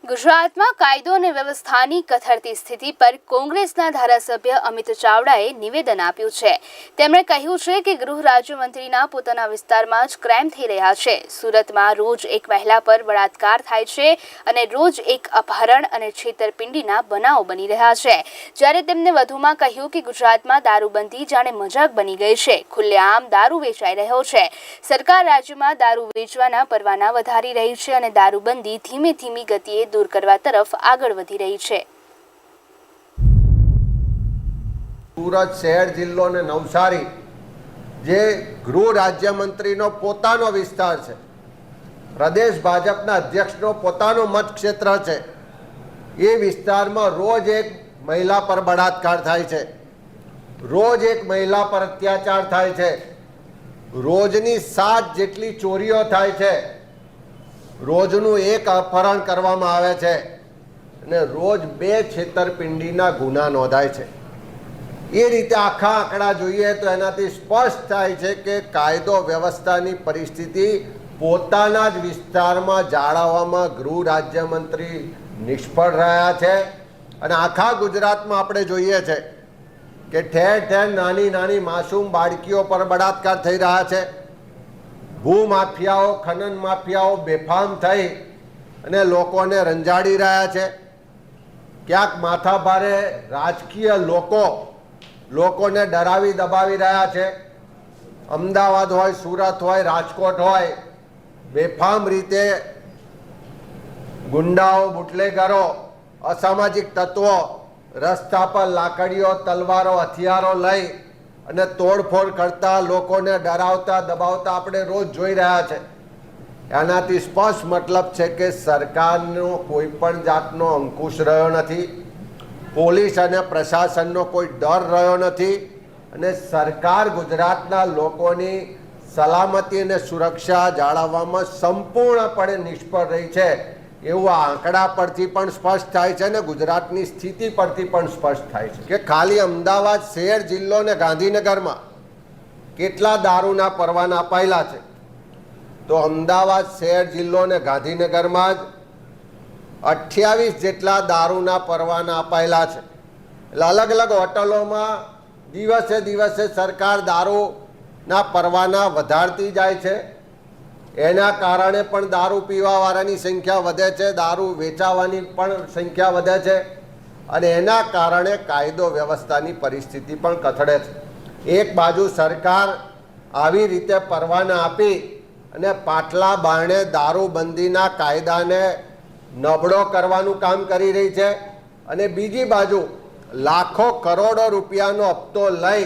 ગુજરાતમાં કાયદો અને વ્યવસ્થાની કથળતી સ્થિતિ પર કોંગ્રેસના ધારાસભ્ય અમિત ચાવડાએ નિવેદન આપ્યું છે। તેમણે કહ્યું છે કે ગૃહ રાજ્યમંત્રીના પોતાના વિસ્તારમાં જ ક્રાઇમ થઈ રહ્યા છે। સુરતમાં રોજ એક મહિલા પર બળાત્કાર થાય છે અને રોજ એક અપહરણ અને છેતરપિંડીના બનાવો બની રહ્યા છે। જ્યારે તેમણે વધુમાં કહ્યું કે ગુજરાતમાં દારૂબંધી જાણે મજાક બની ગઈ છે। ખુલ્લેઆમ દારૂ વેચાઈ રહ્યો છે। સરકાર રાજ્યમાં દારૂ વેચવાના પરવાના વધારી રહી છે અને દારૂબંધી ધીમી ગતિએ दूर करवा तरफ आगळ वधी रही है। सूरत शहर जिल्लो ने नवसारी जे गृह राज्यमंत्रीनो पोतानो विस्तार है, प्रदेश भाजपना अध्यक्षनो पोतानो मत क्षेत्र है। ये विस्तार में रोज एक महिला पर बलात्कार थाय छे, रोज एक महिला पर अत्याचार थाय छे, रोजनी 7 जेटली चोरीओ थाय छे, रोजनु एक अपहरण करवामां आवे छे અને રોજ 2 છેતરપિંડીના ગુના નોંધાય છે। એ રીતે આખા આંકડા જોઈએ તો એનાથી સ્પષ્ટ થાય છે કે કાયદો વ્યવસ્થાની પરિસ્થિતિ પોતાના જ વિસ્તારમાં જાળવવામાં ગૃહ રાજ્યમંત્રી નિષ્ફળ રહ્યા છે। અને આખા ગુજરાતમાં આપણે જોઈએ છે કે ઠેર ઠેર નાની માસૂમ બાળકીઓ પર બળાત્કાર થઈ રહ્યા છે। ભૂમાફિયાઓ ખનન માફિયાઓ બેફામ થઈ અને લોકોને રંજાડી રહ્યા છે। ક્યાંક માથાભારે રાજકીય લોકોને ડરાવી દબાવી રહ્યા છે। અમદાવાદ હોય, સુરત હોય, રાજકોટ હોય, બેફામ રીતે ગુંડાઓ, બુટલેગરો, અસામાજિક તત્વો રસ્તા પર લાકડીઓ, તલવારો, હથિયારો લઈ અને તોડફોડ કરતા, લોકોને ડરાવતા દબાવતા આપણે રોજ જોઈ રહ્યા છે। એનાથી સ્પષ્ટ મતલબ છે કે સરકારનો કોઈ પણ જાતનો અંકુશ રહ્યો નથી, પોલીસ અને પ્રશાસનનો કોઈ ડર રહ્યો નથી અને સરકાર ગુજરાતના લોકોની સલામતી અને સુરક્ષા જાળવવામાં સંપૂર્ણપણે નિષ્ફળ રહી છે એવું આ આંકડા પરથી પણ સ્પષ્ટ થાય છે અને ગુજરાતની સ્થિતિ પરથી પણ સ્પષ્ટ થાય છે કે ખાલી અમદાવાદ શહેર, જિલ્લો અને ગાંધીનગરમાં કેટલા દારૂના પરવાના અપાયેલા છે તો અમદાવાદ શહેર, જિલ્લો અને ગાંધીનગરમાં જ 28 જેટલા દારૂના પરવાના અપાયેલા છે। એટલે અલગ અલગ હોટલોમાં દિવસે સરકાર દારૂના પરવાના વધારતી જાય છે। એના કારણે પણ દારૂ પીવાવાળાની સંખ્યા વધે છે, દારૂ વેચાવાની પણ સંખ્યા વધે છે અને એના કારણે કાયદો વ્યવસ્થાની પરિસ્થિતિ પણ કથળે છે। એક બાજુ સરકાર આવી રીતે પરવાના આપી અને પાટલા બારણે દારૂબંધીના કાયદાને નબળો કરવાનું કામ કરી રહી છે અને બીજી બાજુ લાખો કરોડો રૂપિયાનો હપ્તો લઈ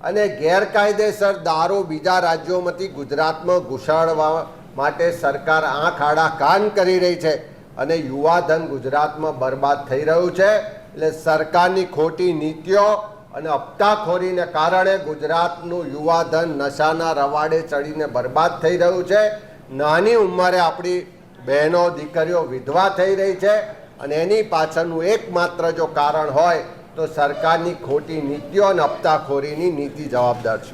અને ગેરકાયદેસર દારૂ બીજા રાજ્યોમાંથી ગુજરાતમાં ઘુસાડવા માટે સરકાર આંખ આડા કાન કરી રહી છે અને યુવાધન ગુજરાતમાં બરબાદ થઈ રહ્યું છે। એટલે સરકારની ખોટી નીતિઓ અને હપ્તાખોરીને કારણે ગુજરાતનું યુવાધન નશાના રવાડે ચડીને બરબાદ થઈ રહ્યું છે। નાની ઉંમરે આપણી બહેનો, દીકરીઓ વિધવા થઈ રહી છે અને એની પાછળનું એકમાત્ર જો કારણ હોય તો સરકારની ખોટી નીતિઓ અને હપ્તાખોરીની નીતિ જવાબદાર છે।